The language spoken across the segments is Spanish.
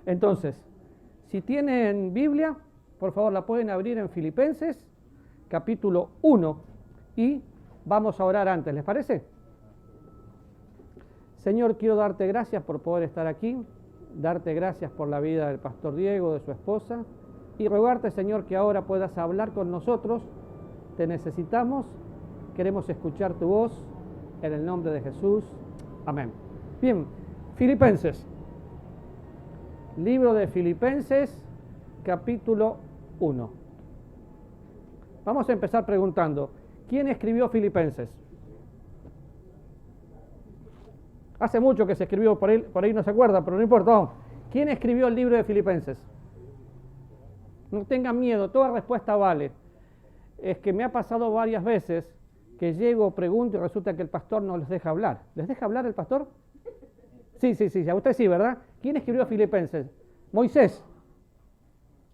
Entonces, si tienen Biblia, por favor la pueden abrir en Filipenses, capítulo 1, y vamos a orar antes, ¿les parece? Señor, quiero darte gracias por poder estar aquí, darte gracias por la vida del pastor Diego, de su esposa, y rogarte, Señor, que ahora puedas hablar con nosotros. Te necesitamos, queremos escuchar tu voz, en el nombre de Jesús. Amén. Bien, Filipenses. Libro de Filipenses, capítulo 1. Vamos a empezar preguntando, ¿quién escribió Filipenses? Hace mucho que se escribió, por ahí no se acuerda, pero no importa. Vamos. ¿Quién escribió el libro de Filipenses? No tengan miedo, toda respuesta vale. Es que me ha pasado varias veces que llego, pregunto y resulta que el pastor no les deja hablar. ¿Les deja hablar el pastor? Sí, a usted sí, ¿verdad? ¿Quién escribió Filipenses? Moisés.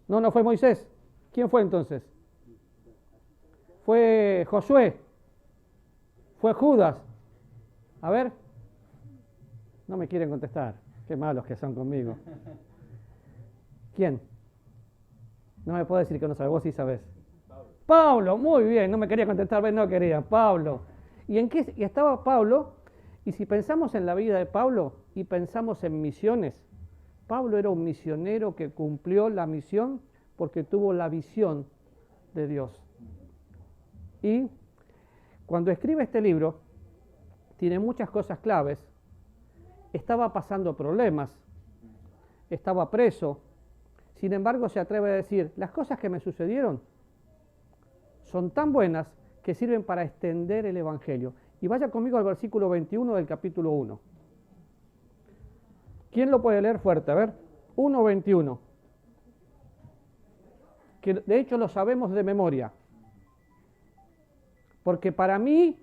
No fue Moisés. ¿Quién fue entonces? Fue Josué. Fue Judas. A ver. No me quieren contestar. Qué malos que son conmigo. ¿Quién? No me puedo decir que no sabe. Vos sí sabés. Pablo, muy bien. No me quería contestar, no quería. Pablo. ¿Y en qué? Y estaba Pablo. Y si pensamos en la vida de Pablo y pensamos en misiones, Pablo era un misionero que cumplió la misión porque tuvo la visión de Dios. Y cuando escribe este libro, tiene muchas cosas claves. Estaba pasando problemas, estaba preso. Sin embargo, se atreve a decir, las cosas que me sucedieron son tan buenas que sirven para extender el Evangelio. Y vaya conmigo al versículo 21 del capítulo 1. ¿Quién lo puede leer fuerte? A ver, 1:21. Que de hecho lo sabemos de memoria. Porque para mí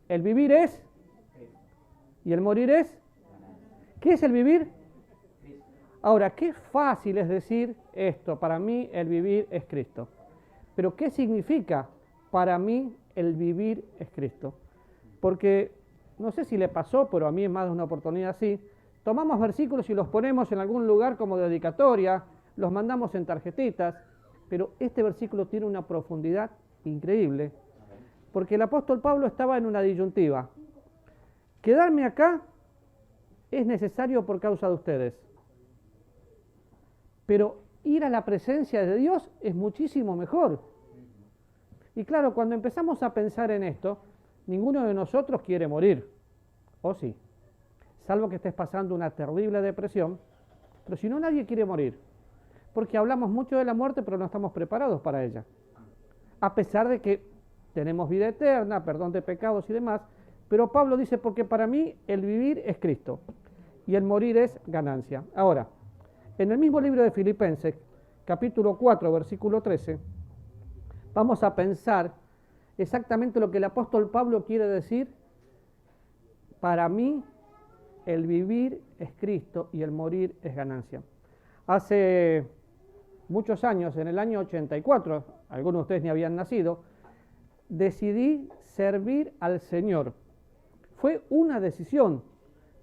el vivir es y el morir es. ¿Qué es el vivir? Ahora, qué fácil es decir esto. Para mí el vivir es Cristo. Pero ¿qué significa para mí el vivir es Cristo? Porque no sé si le pasó, pero a mí es más de una oportunidad así. Tomamos versículos y los ponemos en algún lugar como dedicatoria, los mandamos en tarjetitas, pero este versículo tiene una profundidad increíble, porque el apóstol Pablo estaba en una disyuntiva. Quedarme acá es necesario por causa de ustedes, pero ir a la presencia de Dios es muchísimo mejor. Y claro, cuando empezamos a pensar en esto, ninguno de nosotros quiere morir, ¿o sí? Salvo que estés pasando una terrible depresión, pero si no, nadie quiere morir, porque hablamos mucho de la muerte, pero no estamos preparados para ella. A pesar de que tenemos vida eterna, perdón de pecados y demás, pero Pablo dice, porque para mí el vivir es Cristo y el morir es ganancia. Ahora, en el mismo libro de Filipenses, capítulo 4, versículo 13, vamos a pensar exactamente lo que el apóstol Pablo quiere decir. Para mí el vivir es Cristo y el morir es ganancia. Hace muchos años, en el año 84, algunos de ustedes ni habían nacido, decidí servir al Señor. Fue una decisión,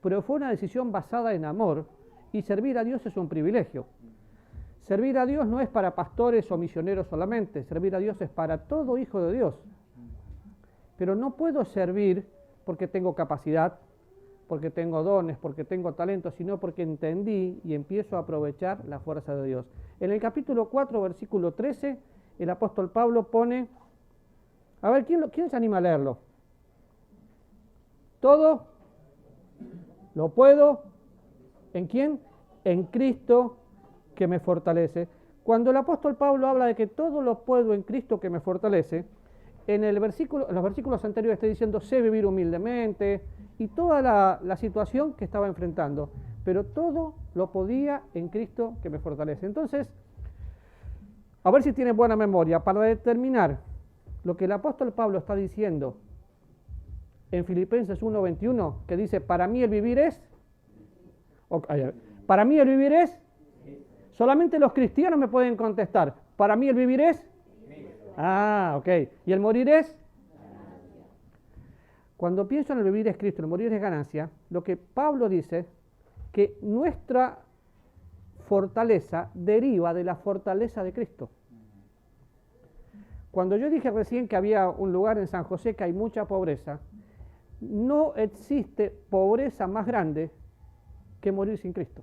pero fue una decisión basada en amor, y servir a Dios es un privilegio. Servir a Dios no es para pastores o misioneros solamente, servir a Dios es para todo hijo de Dios. Pero no puedo servir porque tengo capacidad, porque tengo dones, porque tengo talento, sino porque entendí y empiezo a aprovechar la fuerza de Dios. En el capítulo 4, versículo 13, el apóstol Pablo pone, a ver, ¿quién se anima a leerlo? ¿Todo? ¿Lo puedo? ¿En quién? En Cristo que me fortalece. Cuando el apóstol Pablo habla de que todo lo puedo en Cristo que me fortalece, en los versículos anteriores está diciendo, sé vivir humildemente, y toda la situación que estaba enfrentando, pero todo lo podía en Cristo que me fortalece. Entonces, a ver si tienen buena memoria, para determinar lo que el apóstol Pablo está diciendo en Filipenses 1:21, que dice, para mí el vivir es, para mí el vivir es, solamente los cristianos me pueden contestar, para mí el vivir es, ok, y el morir es. Cuando pienso en el vivir es Cristo, el morir es ganancia, lo que Pablo dice, que nuestra fortaleza deriva de la fortaleza de Cristo. Cuando yo dije recién que había un lugar en San José que hay mucha pobreza, no existe pobreza más grande que morir sin Cristo.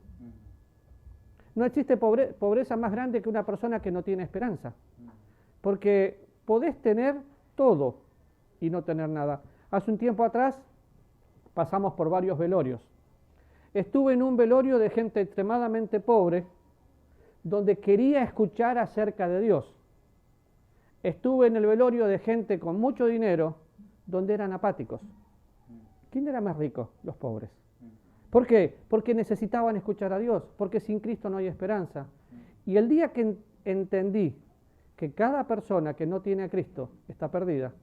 No existe pobreza más grande que una persona que no tiene esperanza. Porque podés tener todo y no tener nada. Hace un tiempo atrás pasamos por varios velorios. Estuve en un velorio de gente extremadamente pobre, donde quería escuchar acerca de Dios. Estuve en el velorio de gente con mucho dinero, donde eran apáticos. ¿Quién era más rico? Los pobres. ¿Por qué? Porque necesitaban escuchar a Dios, porque sin Cristo no hay esperanza. Y el día que entendí que cada persona que no tiene a Cristo está perdida,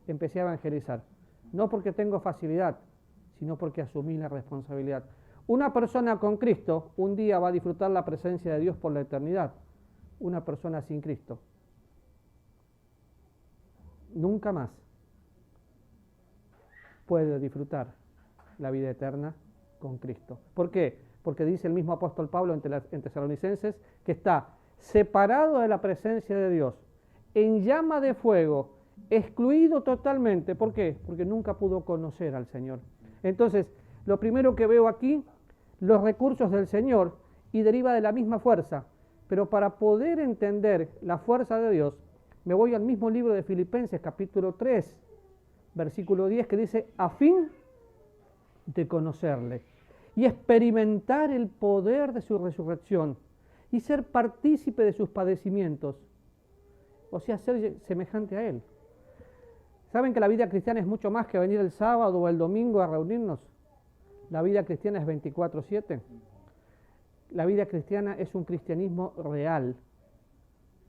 empecé a evangelizar. No porque tengo facilidad, sino porque asumí la responsabilidad. Una persona con Cristo un día va a disfrutar la presencia de Dios por la eternidad. Una persona sin Cristo nunca más puede disfrutar la vida eterna con Cristo. ¿Por qué? Porque dice el mismo apóstol Pablo en Tesalonicenses que está separado de la presencia de Dios, en llama de fuego, excluido totalmente. ¿Por qué? Porque nunca pudo conocer al Señor. Entonces, lo primero que veo aquí, los recursos del Señor, y deriva de la misma fuerza. Pero para poder entender la fuerza de Dios, me voy al mismo libro de Filipenses, capítulo 3, versículo 10, que dice, a fin de conocerle y experimentar el poder de su resurrección y ser partícipe de sus padecimientos, o sea, ser semejante a Él. ¿Saben que la vida cristiana es mucho más que venir el sábado o el domingo a reunirnos? La vida cristiana es 24/7. La vida cristiana es un cristianismo real,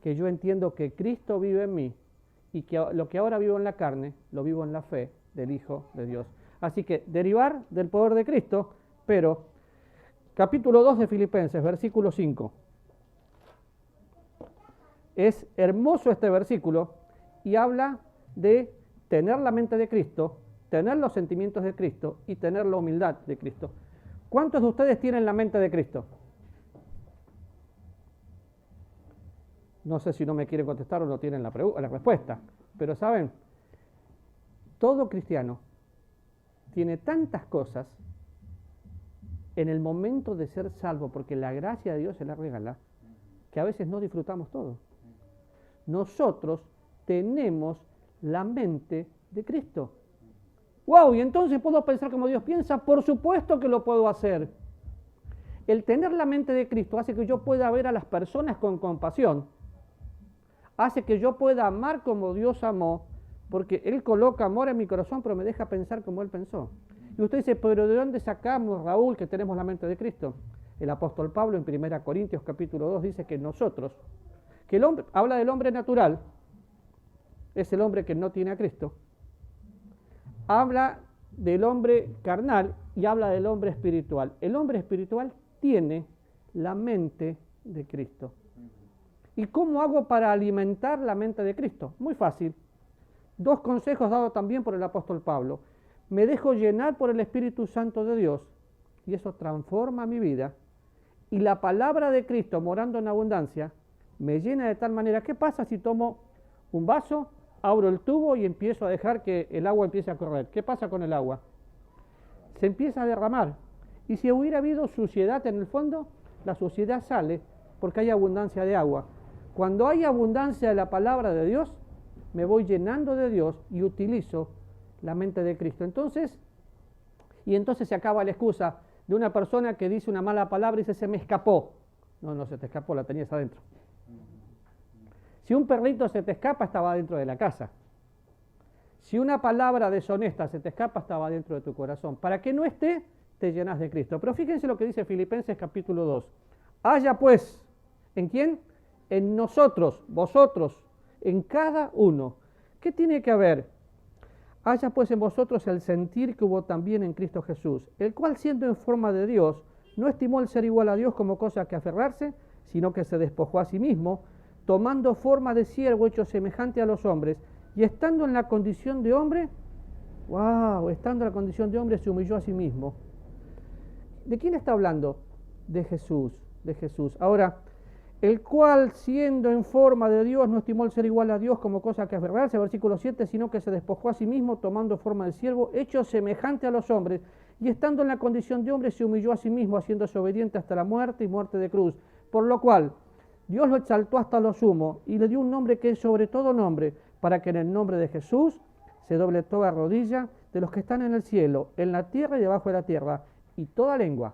que yo entiendo que Cristo vive en mí y que lo que ahora vivo en la carne, lo vivo en la fe del Hijo de Dios. Así que derivar del poder de Cristo, pero capítulo 2 de Filipenses, versículo 5. Es hermoso este versículo y habla de tener la mente de Cristo, tener los sentimientos de Cristo y tener la humildad de Cristo. ¿Cuántos de ustedes tienen la mente de Cristo? No sé si no me quieren contestar o no tienen la respuesta, pero saben, todo cristiano tiene tantas cosas en el momento de ser salvo, porque la gracia de Dios se la regala, que a veces no disfrutamos todo. Nosotros tenemos la mente de Cristo. ¡Wow! ¿Y entonces puedo pensar como Dios piensa? Por supuesto que lo puedo hacer. El tener la mente de Cristo hace que yo pueda ver a las personas con compasión, hace que yo pueda amar como Dios amó, porque Él coloca amor en mi corazón, pero me deja pensar como Él pensó. Y usted dice, pero ¿de dónde sacamos, Raúl, que tenemos la mente de Cristo? El apóstol Pablo en 1 Corintios capítulo 2 dice que nosotros, que el hombre, habla del hombre natural, es el hombre que no tiene a Cristo, habla del hombre carnal y habla del hombre espiritual. El hombre espiritual tiene la mente de Cristo. ¿Y cómo hago para alimentar la mente de Cristo? Muy fácil. 2 consejos dados también por el apóstol Pablo. Me dejo llenar por el Espíritu Santo de Dios y eso transforma mi vida. Y la palabra de Cristo, morando en abundancia, me llena de tal manera. ¿Qué pasa si tomo un vaso, abro el tubo y empiezo a dejar que el agua empiece a correr? ¿Qué pasa con el agua? Se empieza a derramar. Y si hubiera habido suciedad en el fondo, la suciedad sale porque hay abundancia de agua. Cuando hay abundancia de la palabra de Dios, me voy llenando de Dios y utilizo la mente de Cristo. Entonces se acaba la excusa de una persona que dice una mala palabra y dice, se me escapó. No se te escapó, la tenías adentro. Si un perrito se te escapa, estaba dentro de la casa. Si una palabra deshonesta se te escapa, estaba dentro de tu corazón. Para que no esté, te llenas de Cristo. Pero fíjense lo que dice Filipenses capítulo 2. Haya pues, ¿en quién? En nosotros, vosotros, en cada uno. ¿Qué tiene que haber? Haya pues en vosotros el sentir que hubo también en Cristo Jesús, el cual siendo en forma de Dios, no estimó el ser igual a Dios como cosa que aferrarse, sino que se despojó a sí mismo, tomando forma de siervo hecho semejante a los hombres, y estando en la condición de hombre, estando en la condición de hombre se humilló a sí mismo. ¿De quién está hablando? de Jesús, de Jesús. Ahora, el cual siendo en forma de Dios no estimó el ser igual a Dios como cosa que aferrarse, versículo 7, sino que se despojó a sí mismo tomando forma de siervo, hecho semejante a los hombres, y estando en la condición de hombre se humilló a sí mismo, haciéndose obediente hasta la muerte y muerte de cruz, por lo cual Dios lo exaltó hasta lo sumo y le dio un nombre que es sobre todo nombre, para que en el nombre de Jesús se doble toda rodilla de los que están en el cielo, en la tierra y debajo de la tierra, y toda lengua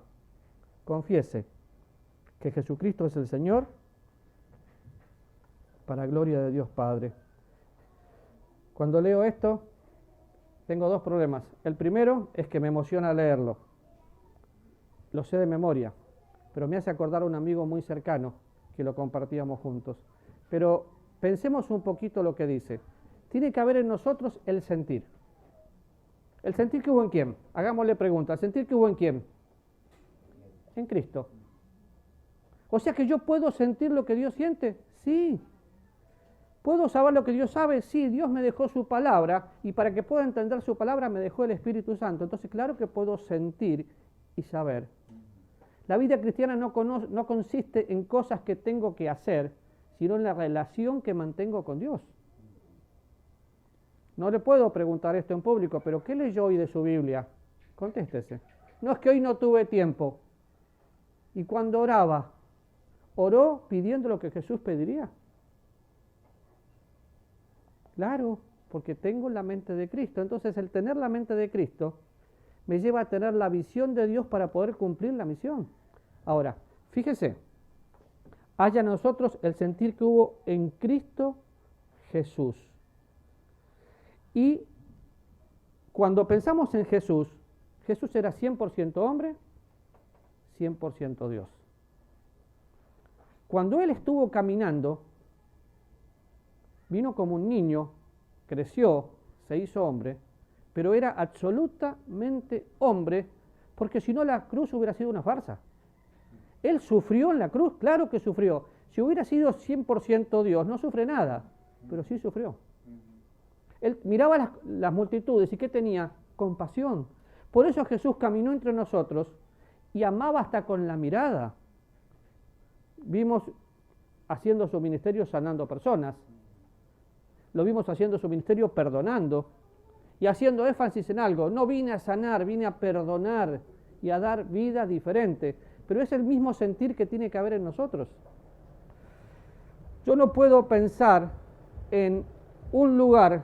confiese que Jesucristo es el Señor, para gloria de Dios Padre. Cuando leo esto, tengo dos problemas. El primero es que me emociona leerlo. Lo sé de memoria, pero me hace acordar a un amigo muy cercano que lo compartíamos juntos. Pero pensemos un poquito lo que dice. Tiene que haber en nosotros el sentir. ¿El sentir que hubo en quién? Hagámosle pregunta. ¿El sentir que hubo en quién? En Cristo. O sea que yo puedo sentir lo que Dios siente. Sí. ¿Puedo saber lo que Dios sabe? Sí, Dios me dejó su palabra y para que pueda entender su palabra me dejó el Espíritu Santo. Entonces, claro que puedo sentir y saber. La vida cristiana no consiste en cosas que tengo que hacer, sino en la relación que mantengo con Dios. No le puedo preguntar esto en público, pero ¿qué leyó hoy de su Biblia? Contéstese. No es que hoy no tuve tiempo. Y cuando oraba, ¿oró pidiendo lo que Jesús pediría? Claro, porque tengo la mente de Cristo. Entonces, el tener la mente de Cristo me lleva a tener la visión de Dios para poder cumplir la misión. Ahora, fíjese, haya en nosotros el sentir que hubo en Cristo Jesús. Y cuando pensamos en Jesús, Jesús era 100% hombre, 100% Dios. Cuando Él estuvo caminando, vino como un niño, creció, se hizo hombre, pero era absolutamente hombre, porque si no la cruz hubiera sido una farsa. Él sufrió en la cruz, claro que sufrió. Si hubiera sido 100% Dios, no sufre nada, pero sí sufrió. Él miraba las multitudes y ¿qué tenía? Compasión. Por eso Jesús caminó entre nosotros y amaba hasta con la mirada. Vimos haciendo su ministerio sanando personas. Lo vimos haciendo su ministerio perdonando y haciendo énfasis en algo. No vine a sanar, vine a perdonar y a dar vida diferente. Pero es el mismo sentir que tiene que haber en nosotros. Yo no puedo pensar en un lugar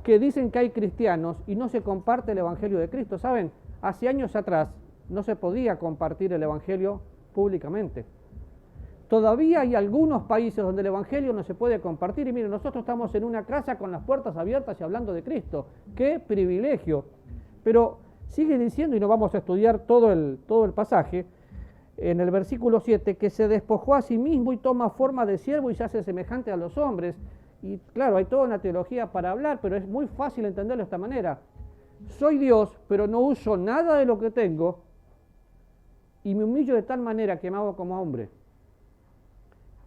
que dicen que hay cristianos y no se comparte el Evangelio de Cristo. ¿Saben? Hace años atrás no se podía compartir el Evangelio públicamente. Todavía hay algunos países donde el Evangelio no se puede compartir. Y miren, nosotros estamos en una casa con las puertas abiertas y hablando de Cristo. ¡Qué privilegio! Pero sigue diciendo, y no vamos a estudiar todo el pasaje, en el versículo 7, que se despojó a sí mismo y toma forma de siervo y se hace semejante a los hombres. Y claro, hay toda una teología para hablar, pero es muy fácil entenderlo de esta manera. Soy Dios, pero no uso nada de lo que tengo y me humillo de tal manera que me hago como hombre.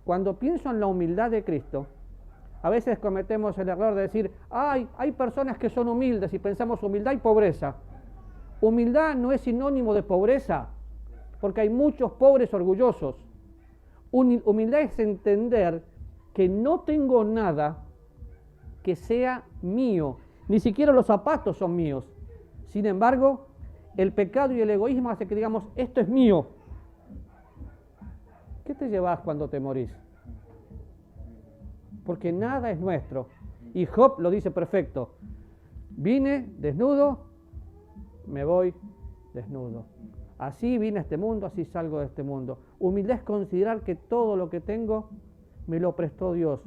Cuando pienso en la humildad de Cristo, a veces cometemos el error de decir, hay personas que son humildes y pensamos humildad y pobreza. Humildad no es sinónimo de pobreza, porque hay muchos pobres orgullosos. Humildad es entender que no tengo nada que sea mío, ni siquiera los zapatos son míos. Sin embargo, el pecado y el egoísmo hace que digamos, esto es mío. ¿Qué te llevas cuando te morís? Porque nada es nuestro. Y Job lo dice perfecto. Vine desnudo, me voy desnudo. Así vine a este mundo, así salgo de este mundo. Humildad es considerar que todo lo que tengo me lo prestó Dios.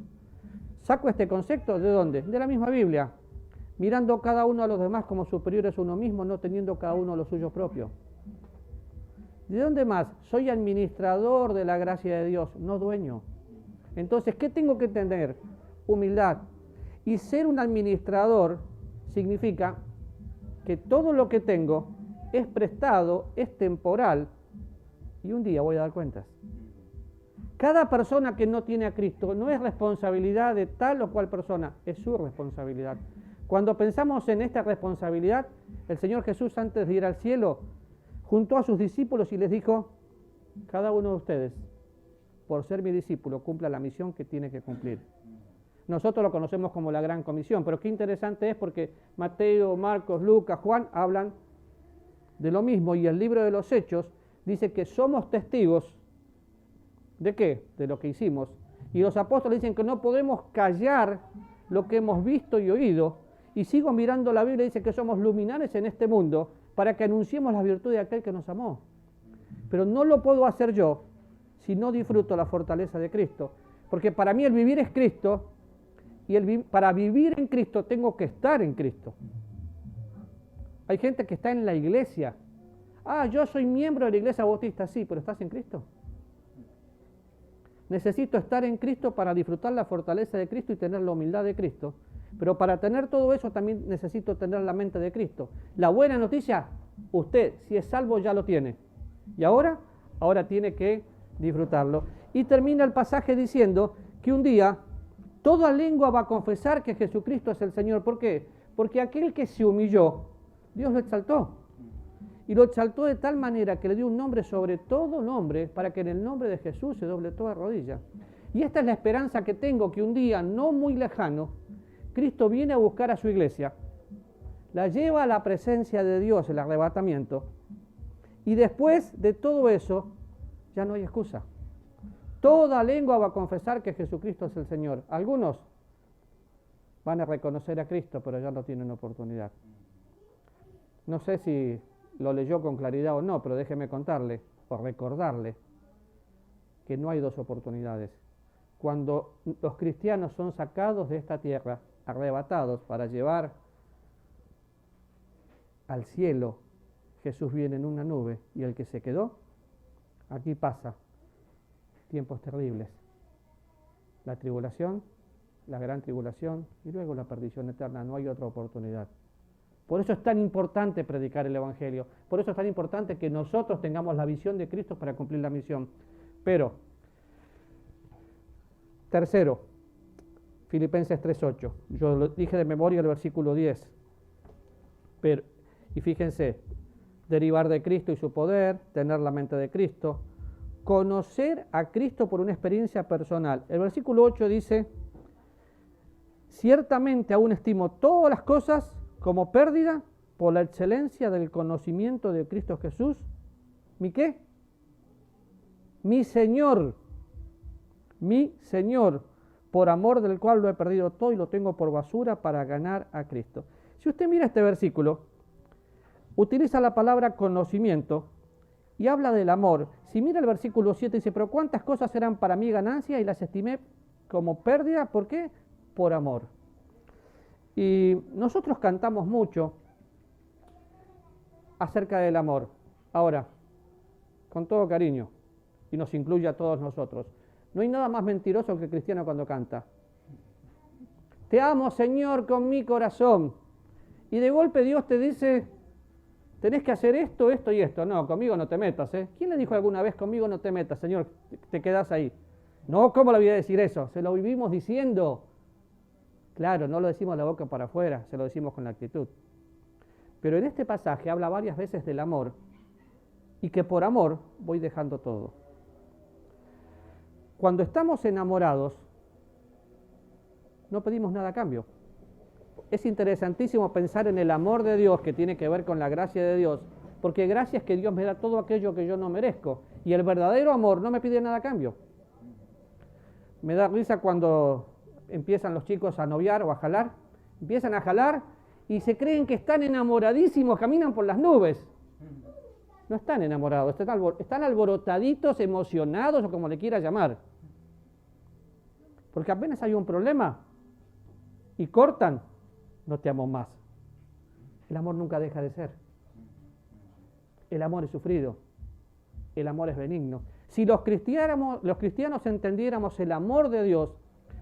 ¿Saco este concepto de dónde? De la misma Biblia. Mirando cada uno a los demás como superiores a uno mismo, no teniendo cada uno lo suyo propio. ¿De dónde más? Soy administrador de la gracia de Dios, no dueño. Entonces, ¿qué tengo que tener? Humildad. Y ser un administrador significa que todo lo que tengo es prestado, es temporal, y un día voy a dar cuentas. Cada persona que no tiene a Cristo no es responsabilidad de tal o cual persona, es su responsabilidad. Cuando pensamos en esta responsabilidad, el Señor Jesús, antes de ir al cielo, juntó a sus discípulos y les dijo, cada uno de ustedes, por ser mi discípulo, cumpla la misión que tiene que cumplir. Nosotros lo conocemos como la Gran Comisión, pero qué interesante es porque Mateo, Marcos, Lucas, Juan hablan de lo mismo, y el libro de los Hechos dice que somos testigos ¿de qué? De lo que hicimos. Y los apóstoles dicen que no podemos callar lo que hemos visto y oído. Y sigo mirando la Biblia y dice que somos luminares en este mundo para que anunciemos la virtud de aquel que nos amó. Pero no lo puedo hacer yo si no disfruto la fortaleza de Cristo. Porque para mí el vivir es Cristo, y para vivir en Cristo tengo que estar en Cristo. Hay gente que está en la iglesia. Yo soy miembro de la iglesia bautista. Sí, pero ¿estás en Cristo? Necesito estar en Cristo para disfrutar la fortaleza de Cristo y tener la humildad de Cristo. Pero para tener todo eso también necesito tener la mente de Cristo. La buena noticia, usted, si es salvo, ya lo tiene. Y ahora tiene que disfrutarlo. Y termina el pasaje diciendo que un día toda lengua va a confesar que Jesucristo es el Señor. ¿Por qué? Porque aquel que se humilló, Dios lo exaltó. Y lo exaltó de tal manera que le dio un nombre sobre todo nombre, para que en el nombre de Jesús se doble toda rodilla. Y esta es la esperanza que tengo, que un día no muy lejano, Cristo viene a buscar a su iglesia, la lleva a la presencia de Dios, el arrebatamiento, y después de todo eso, ya no hay excusa. Toda lengua va a confesar que Jesucristo es el Señor. Algunos van a reconocer a Cristo, pero ya no tienen oportunidad. No sé si lo leyó con claridad o no, pero déjeme contarle o recordarle que no hay dos oportunidades. Cuando los cristianos son sacados de esta tierra, arrebatados para llevar al cielo, Jesús viene en una nube, y el que se quedó, aquí pasa tiempos terribles. La tribulación, la gran tribulación, y luego la perdición eterna. No hay otra oportunidad. Por eso es tan importante predicar el Evangelio. Por eso es tan importante que nosotros tengamos la visión de Cristo para cumplir la misión. Pero, tercero, Filipenses 3:8. Yo lo dije de memoria el versículo 10. Y fíjense, derivar de Cristo y su poder, tener la mente de Cristo, conocer a Cristo por una experiencia personal. El versículo 8 dice, ciertamente aún estimo todas las cosas como pérdida por la excelencia del conocimiento de Cristo Jesús. ¿Mi qué? Mi Señor, por amor del cual lo he perdido todo y lo tengo por basura para ganar a Cristo. Si usted mira este versículo, utiliza la palabra conocimiento y habla del amor. Si mira el versículo 7, dice, pero cuántas cosas eran para mí ganancia y las estimé como pérdida. ¿Por qué? Por amor. Y nosotros cantamos mucho acerca del amor. Ahora, con todo cariño, y nos incluye a todos nosotros, no hay nada más mentiroso que el cristiano cuando canta. Te amo, Señor, con mi corazón. Y de golpe Dios te dice, tenés que hacer esto, esto y esto. No, conmigo no te metas, ¿eh? ¿Quién le dijo alguna vez, conmigo no te metas, Señor? Te quedás ahí. No, ¿cómo le voy a decir eso? Se lo vivimos diciendo. Claro, no lo decimos de la boca para afuera, se lo decimos con la actitud. Pero en este pasaje habla varias veces del amor, y que por amor voy dejando todo. Cuando estamos enamorados, no pedimos nada a cambio. Es interesantísimo pensar en el amor de Dios, que tiene que ver con la gracia de Dios, porque gracia es que Dios me da todo aquello que yo no merezco, y el verdadero amor no me pide nada a cambio. Me da risa cuando empiezan los chicos a noviar o a jalar, empiezan a jalar y se creen que están enamoradísimos, caminan por las nubes. No están enamorados, están alborotaditos, emocionados o como le quiera llamar. Porque apenas hay un problema y cortan, no te amo más. El amor nunca deja de ser. El amor es sufrido, el amor es benigno. Si los cristianos entendiéramos el amor de Dios,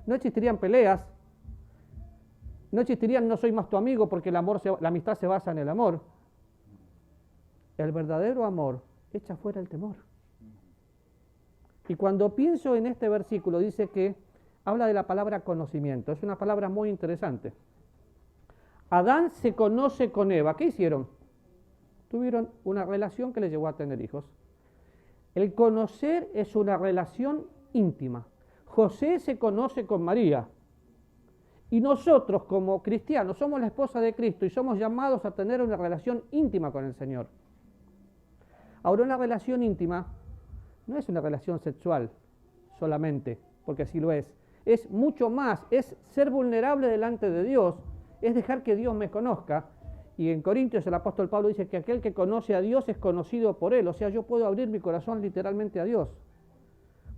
no existirían peleas, no existirían no soy más tu amigo, porque la amistad se basa en el amor. El verdadero amor echa fuera el temor. Y cuando pienso en este versículo, dice que habla de la palabra conocimiento. Es una palabra muy interesante. Adán se conoce con Eva. ¿Qué hicieron? Tuvieron una relación que les llevó a tener hijos. El conocer es una relación íntima. José se conoce con María. Y nosotros como cristianos somos la esposa de Cristo y somos llamados a tener una relación íntima con el Señor. Ahora, una relación íntima no es una relación sexual solamente, porque así lo es. Es mucho más, es ser vulnerable delante de Dios, es dejar que Dios me conozca. Y en Corintios el apóstol Pablo dice que aquel que conoce a Dios es conocido por Él. O sea, yo puedo abrir mi corazón literalmente a Dios.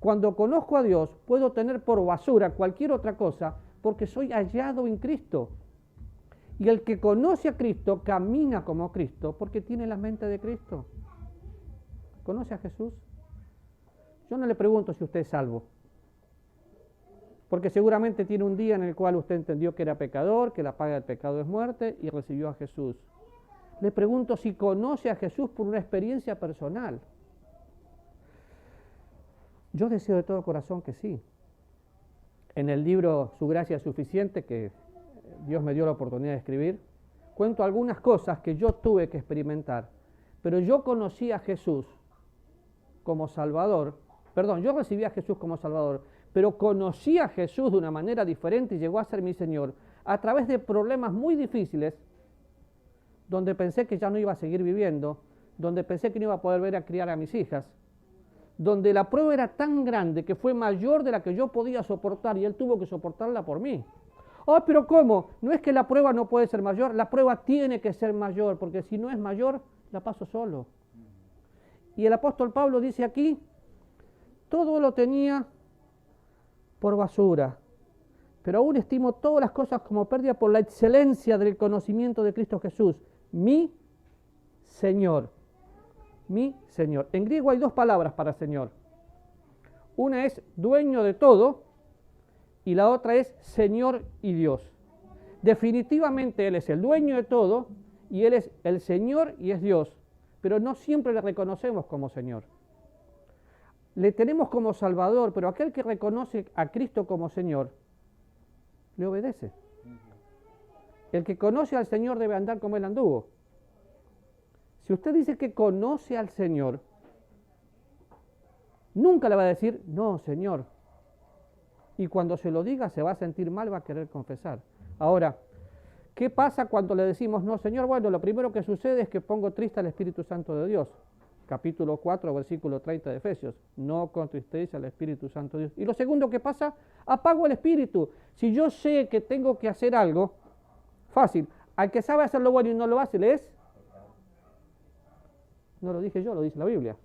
Cuando conozco a Dios, puedo tener por basura cualquier otra cosa, porque soy hallado en Cristo. Y el que conoce a Cristo camina como Cristo, porque tiene la mente de Cristo. ¿Conoce a Jesús? Yo no le pregunto si usted es salvo, porque seguramente tiene un día en el cual usted entendió que era pecador, que la paga del pecado es muerte y recibió a Jesús. Le pregunto si conoce a Jesús por una experiencia personal. Yo deseo de todo corazón que sí. En el libro Su Gracia es Suficiente, que Dios me dio la oportunidad de escribir, cuento algunas cosas que yo tuve que experimentar, pero yo conocí a Jesús como Salvador. Yo recibí a Jesús como Salvador, pero conocí a Jesús de una manera diferente y llegó a ser mi Señor a través de problemas muy difíciles, donde pensé que ya no iba a seguir viviendo, donde pensé que no iba a poder ver a criar a mis hijas, donde la prueba era tan grande que fue mayor de la que yo podía soportar y Él tuvo que soportarla por mí. Oh, pero ¿cómo? No es que la prueba no puede ser mayor, la prueba tiene que ser mayor, porque si no es mayor, la paso solo. Y el apóstol Pablo dice aquí, todo lo tenía por basura, pero aún estimo todas las cosas como pérdida por la excelencia del conocimiento de Cristo Jesús, mi Señor. Mi Señor. En griego hay dos palabras para Señor. Una es dueño de todo y la otra es Señor y Dios. Definitivamente Él es el dueño de todo y Él es el Señor y es Dios, pero no siempre le reconocemos como Señor. Le tenemos como Salvador, pero aquel que reconoce a Cristo como Señor, le obedece. El que conoce al Señor debe andar como Él anduvo. Si usted dice que conoce al Señor, nunca le va a decir, no, Señor. Y cuando se lo diga, se va a sentir mal, va a querer confesar. Ahora, ¿qué pasa cuando le decimos, no, Señor? Bueno, lo primero que sucede es que pongo triste al Espíritu Santo de Dios. Capítulo 4, versículo 30 de Efesios. No contristéis al Espíritu Santo de Dios. Y lo segundo que pasa, apago el Espíritu. Si yo sé que tengo que hacer algo, fácil. Al que sabe hacer lo bueno y no lo hace, ¿le es? No lo dije yo, lo dice la Biblia.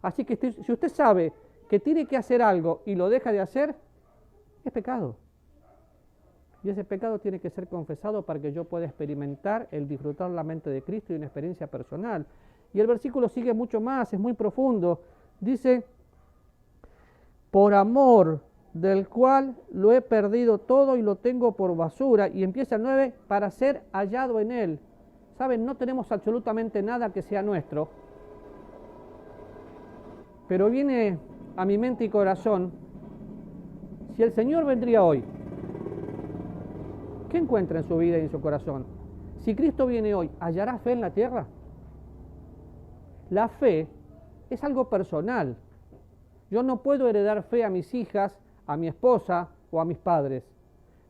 Así que si usted sabe que tiene que hacer algo y lo deja de hacer, es pecado. Y ese pecado tiene que ser confesado para que yo pueda experimentar el disfrutar la mente de Cristo y una experiencia personal. Y el versículo sigue mucho más, es muy profundo. Dice, por amor del cual lo he perdido todo y lo tengo por basura. Y empieza el 9, para ser hallado en Él. ¿Saben? No tenemos absolutamente nada que sea nuestro. Pero viene a mi mente y corazón, si el Señor vendría hoy, ¿qué encuentra en su vida y en su corazón? Si Cristo viene hoy, ¿hallará fe en la tierra? La fe es algo personal. Yo no puedo heredar fe a mis hijas, a mi esposa o a mis padres.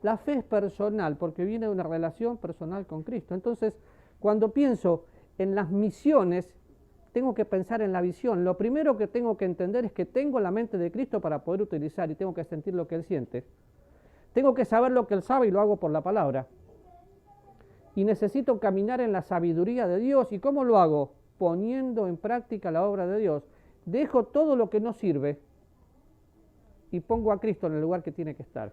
La fe es personal porque viene de una relación personal con Cristo. Entonces, cuando pienso en las misiones, tengo que pensar en la visión. Lo primero que tengo que entender es que tengo la mente de Cristo para poder utilizar y tengo que sentir lo que Él siente. Tengo que saber lo que Él sabe y lo hago por la palabra. Y necesito caminar en la sabiduría de Dios. ¿Y cómo lo hago? Poniendo en práctica la obra de Dios. Dejo todo lo que no sirve y pongo a Cristo en el lugar que tiene que estar.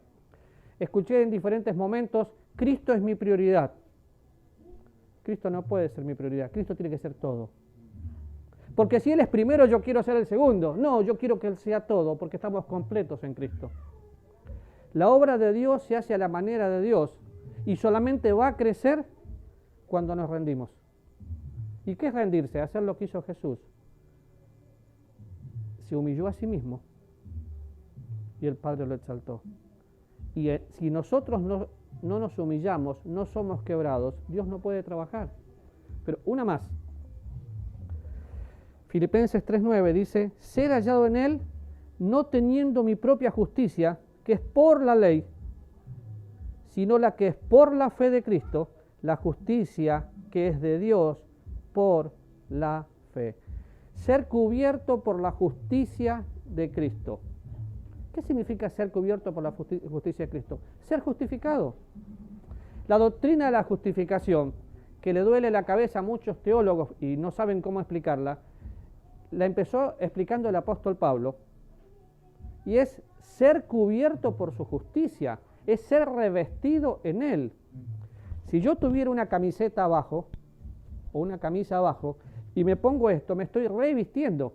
Escuché en diferentes momentos, Cristo es mi prioridad. Cristo no puede ser mi prioridad, Cristo tiene que ser todo. Porque si Él es primero, yo quiero ser el segundo. No, yo quiero que Él sea todo, porque estamos completos en Cristo. La obra de Dios se hace a la manera de Dios y solamente va a crecer cuando nos rendimos. ¿Y qué es rendirse? Hacer lo que hizo Jesús. Se humilló a sí mismo y el Padre lo exaltó. Y si nosotros no nos humillamos, no somos quebrados, Dios no puede trabajar. Pero una más. Filipenses 3:9 dice, ser hallado en Él, no teniendo mi propia justicia, que es por la ley, sino la que es por la fe de Cristo, la justicia que es de Dios por la fe. Ser cubierto por la justicia de Cristo. ¿Qué significa ser cubierto por la justicia de Cristo? Ser justificado. La doctrina de la justificación, que le duele la cabeza a muchos teólogos y no saben cómo explicarla, la empezó explicando el apóstol Pablo, y es ser cubierto por su justicia, es ser revestido en Él. Si yo tuviera una camiseta abajo, o una camisa abajo, y me pongo esto, me estoy revistiendo.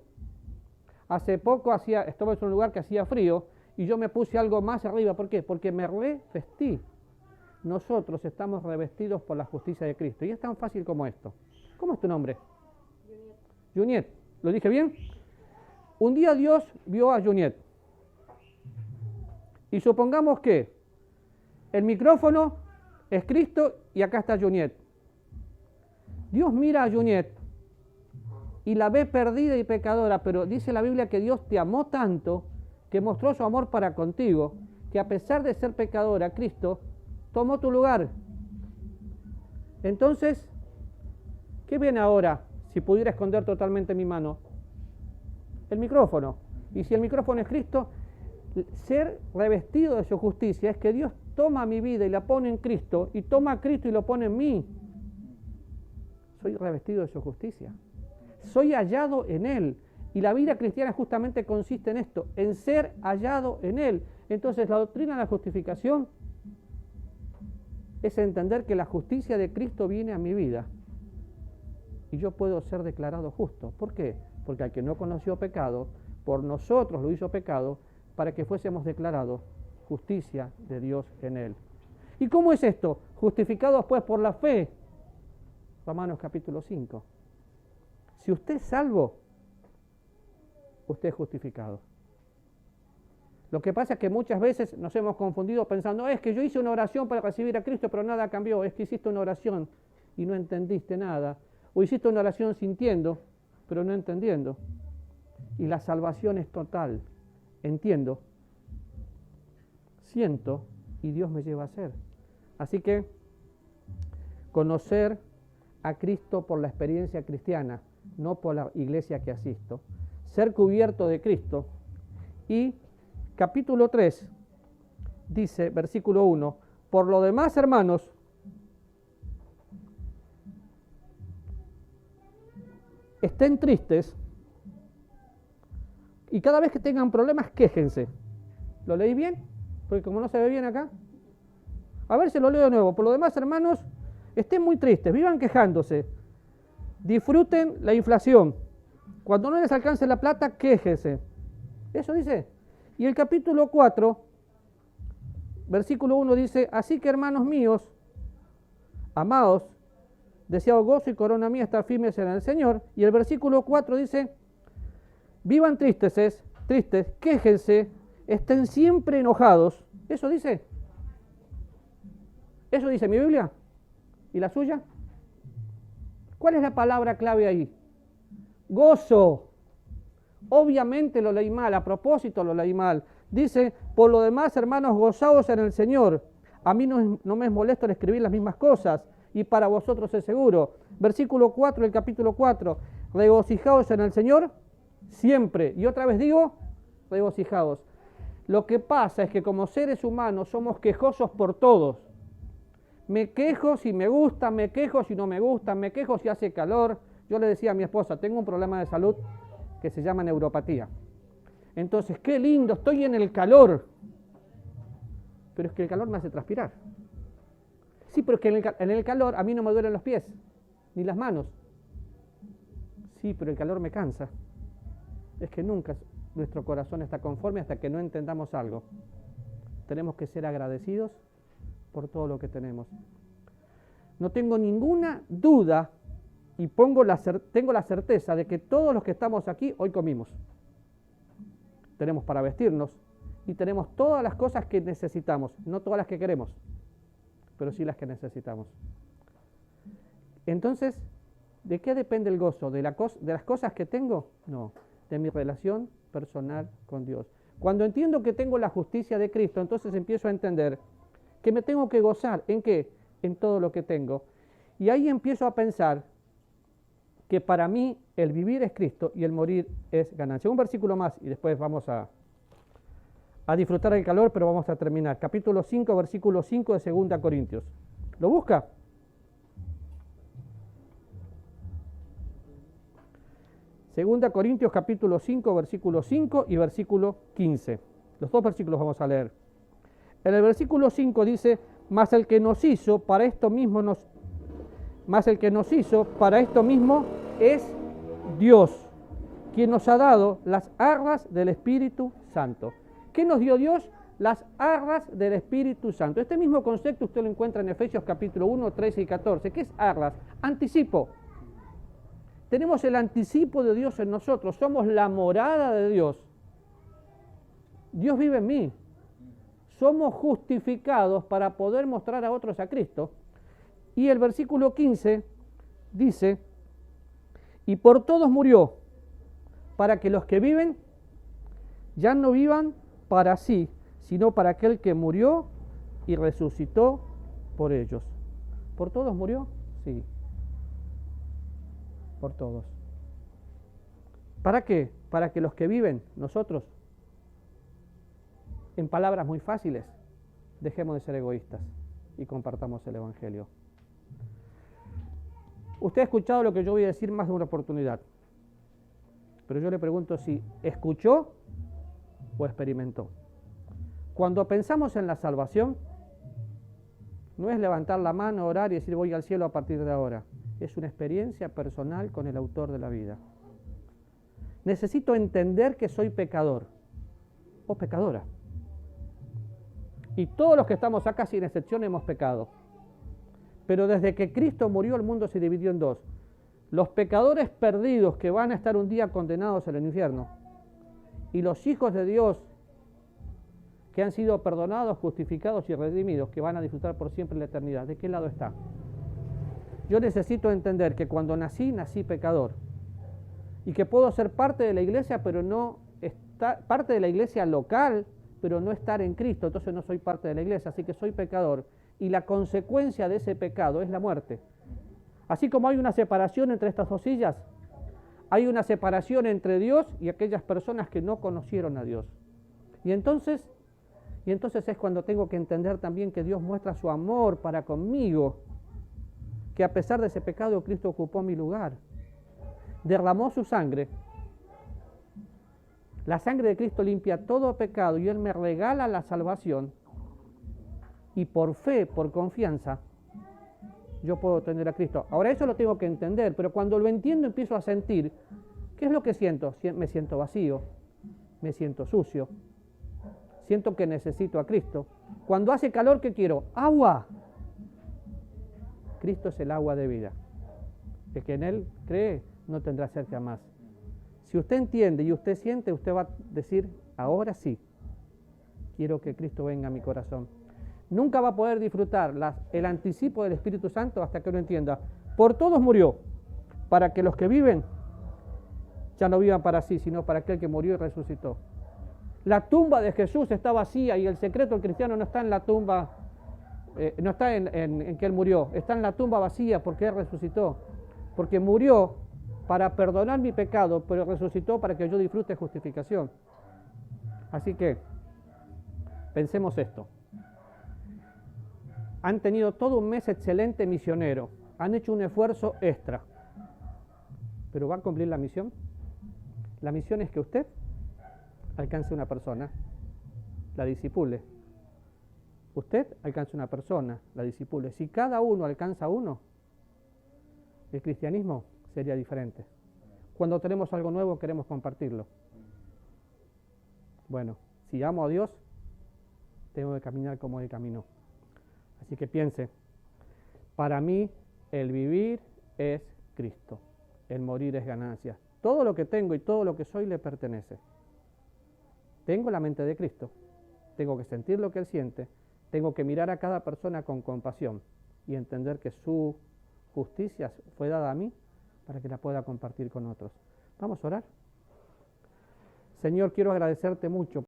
Hace poco estaba en un lugar que hacía frío, y yo me puse algo más arriba. ¿Por qué? Porque me revestí. Nosotros estamos revestidos por la justicia de Cristo, y es tan fácil como esto. ¿Cómo es tu nombre? Juniet. ¿Lo dije bien? Un día Dios vio a Juniet. Y supongamos que el micrófono es Cristo y acá está Juniet. Dios mira a Juniet y la ve perdida y pecadora, pero dice la Biblia que Dios te amó tanto que mostró su amor para contigo, que a pesar de ser pecadora, Cristo tomó tu lugar. Entonces, ¿qué viene ahora si pudiera esconder totalmente mi mano? El micrófono. Y si el micrófono es Cristo, ser revestido de su justicia es que Dios toma mi vida y la pone en Cristo, y toma a Cristo y lo pone en mí. Soy revestido de su justicia. Soy hallado en Él. Y la vida cristiana justamente consiste en esto, en ser hallado en Él. Entonces la doctrina de la justificación es entender que la justicia de Cristo viene a mi vida. Y yo puedo ser declarado justo. ¿Por qué? Porque al que no conoció pecado, por nosotros lo hizo pecado, para que fuésemos declarados justicia de Dios en Él. ¿Y cómo es esto? Justificados pues por la fe. Romanos capítulo 5. Si usted es salvo, usted es justificado. Lo que pasa es que muchas veces nos hemos confundido pensando, es que yo hice una oración para recibir a Cristo, pero nada cambió. Es que hiciste una oración y no entendiste nada. O hiciste una oración sintiendo, pero no entendiendo. Y la salvación es total. Entiendo, siento, y Dios me lleva a ser. Así que conocer a Cristo por la experiencia cristiana, no por la iglesia que asisto. Ser cubierto de Cristo. Y capítulo 3 dice, versículo 1, por lo demás, hermanos, estén tristes y cada vez que tengan problemas, quéjense. ¿Lo leí bien? Porque como no se ve bien acá. A ver si lo leo de nuevo. Por lo demás, hermanos, estén muy tristes, vivan quejándose. Disfruten la inflación. Cuando no les alcance la plata, quéjense. Eso dice. Y el capítulo 4, versículo 1 dice, así que hermanos míos, amados, deseado gozo y corona mía estar firmes en el Señor. Y el versículo 4 dice, vivan tristes, quéjense, estén siempre enojados. ¿Eso dice? ¿Eso dice mi Biblia? ¿Y la suya? ¿Cuál es la palabra clave ahí? Gozo. Obviamente lo leí mal, a propósito lo leí mal. Dice, por lo demás, hermanos, gozaos en el Señor. A mí no me es molesto el escribir las mismas cosas, y para vosotros es seguro. Versículo 4 del capítulo 4, regocijaos en el Señor siempre. Y otra vez digo, regocijaos. Lo que pasa es que como seres humanos somos quejosos por todos. Me quejo si me gusta, me quejo si no me gusta, me quejo si hace calor. Yo le decía a mi esposa, tengo un problema de salud que se llama neuropatía. Entonces, qué lindo, estoy en el calor. Pero es que el calor me hace transpirar. Sí, pero es que en el calor a mí no me duelen los pies, ni las manos. Sí, pero el calor me cansa. Es que nunca nuestro corazón está conforme hasta que no entendamos algo. Tenemos que ser agradecidos por todo lo que tenemos. No tengo ninguna duda y tengo la certeza de que todos los que estamos aquí hoy comimos. Tenemos para vestirnos y tenemos todas las cosas que necesitamos, no todas las que queremos, pero sí las que necesitamos. Entonces, ¿De qué depende el gozo? ¿De las cosas que tengo? No, de mi relación personal con Dios. Cuando entiendo que tengo la justicia de Cristo, entonces empiezo a entender que me tengo que gozar. ¿En qué? En todo lo que tengo. Y ahí empiezo a pensar que para mí el vivir es Cristo y el morir es ganancia. Un versículo más y después vamos a disfrutar el calor, pero vamos a terminar. Capítulo 5, versículo 5 de 2 Corintios. ¿Lo busca? 2 Corintios capítulo 5, versículo 5 y versículo 15. Los dos versículos vamos a leer. En el versículo 5 dice, mas el que nos hizo para esto mismo es Dios, quien nos ha dado las arras del Espíritu Santo. ¿Qué nos dio Dios? Las arras del Espíritu Santo. Este mismo concepto usted lo encuentra en Efesios capítulo 1, 13 y 14. ¿Qué es arras? Anticipo. Tenemos el anticipo de Dios en nosotros, somos la morada de Dios. Dios vive en mí. Somos justificados para poder mostrar a otros a Cristo. Y el versículo 15 dice, y por todos murió, para que los que viven ya no vivan para sí, sino para aquel que murió y resucitó por ellos. ¿Por todos murió? Sí. Por todos. ¿Para qué? Para que los que viven, nosotros, en palabras muy fáciles, dejemos de ser egoístas y compartamos el Evangelio. Usted ha escuchado lo que yo voy a decir más de una oportunidad, pero yo le pregunto si escuchó o experimentó. Cuando pensamos en la salvación, no es levantar la mano, orar y decir voy al cielo a partir de ahora. Es una experiencia personal con el autor de la vida. Necesito entender que soy pecador o pecadora. Y todos los que estamos acá, sin excepción, hemos pecado. Pero desde que Cristo murió, el mundo se dividió en dos. Los pecadores perdidos que van a estar un día condenados al infierno. Y los hijos de Dios que han sido perdonados, justificados y redimidos, que van a disfrutar por siempre la eternidad. ¿De qué lado está? Yo necesito entender que cuando nací pecador y que puedo ser parte de la iglesia, pero no estar parte de la iglesia local, pero no estar en Cristo, entonces no soy parte de la iglesia, así que soy pecador y la consecuencia de ese pecado es la muerte. Así como hay una separación entre estas dos sillas, hay una separación entre Dios y aquellas personas que no conocieron a Dios. Y entonces es cuando tengo que entender también que Dios muestra su amor para conmigo, que a pesar de ese pecado Cristo ocupó mi lugar, derramó su sangre. La sangre de Cristo limpia todo pecado y Él me regala la salvación y por fe, por confianza, yo puedo tener a Cristo. Ahora eso lo tengo que entender, pero cuando lo entiendo empiezo a sentir, ¿qué es lo que siento? Me siento vacío, me siento sucio, siento que necesito a Cristo. Cuando hace calor, ¿qué quiero? ¡Agua! Cristo es el agua de vida. El que en Él cree no tendrá sed jamás. Si usted entiende y usted siente, usted va a decir, ahora sí, quiero que Cristo venga a mi corazón. Nunca va a poder disfrutar el anticipo del Espíritu Santo hasta que lo entienda. Por todos murió, para que los que viven ya no vivan para sí, sino para aquel que murió y resucitó. La tumba de Jesús está vacía y el secreto del cristiano no está en la tumba, no está en que Él murió, está en la tumba vacía porque Él resucitó. Porque murió para perdonar mi pecado, pero resucitó para que yo disfrute justificación. Así que, pensemos esto. Han tenido todo un mes excelente misionero, han hecho un esfuerzo extra, pero ¿va a cumplir la misión? La misión es que usted alcance una persona, la discipule. Usted alcance una persona, la discipule. Si cada uno alcanza uno, el cristianismo sería diferente. Cuando tenemos algo nuevo queremos compartirlo. Bueno, si amo a Dios, tengo que caminar como Él caminó. Así que piense, para mí el vivir es Cristo, el morir es ganancia. Todo lo que tengo y todo lo que soy le pertenece. Tengo la mente de Cristo, tengo que sentir lo que Él siente, tengo que mirar a cada persona con compasión y entender que su justicia fue dada a mí para que la pueda compartir con otros. Vamos a orar. Señor, quiero agradecerte mucho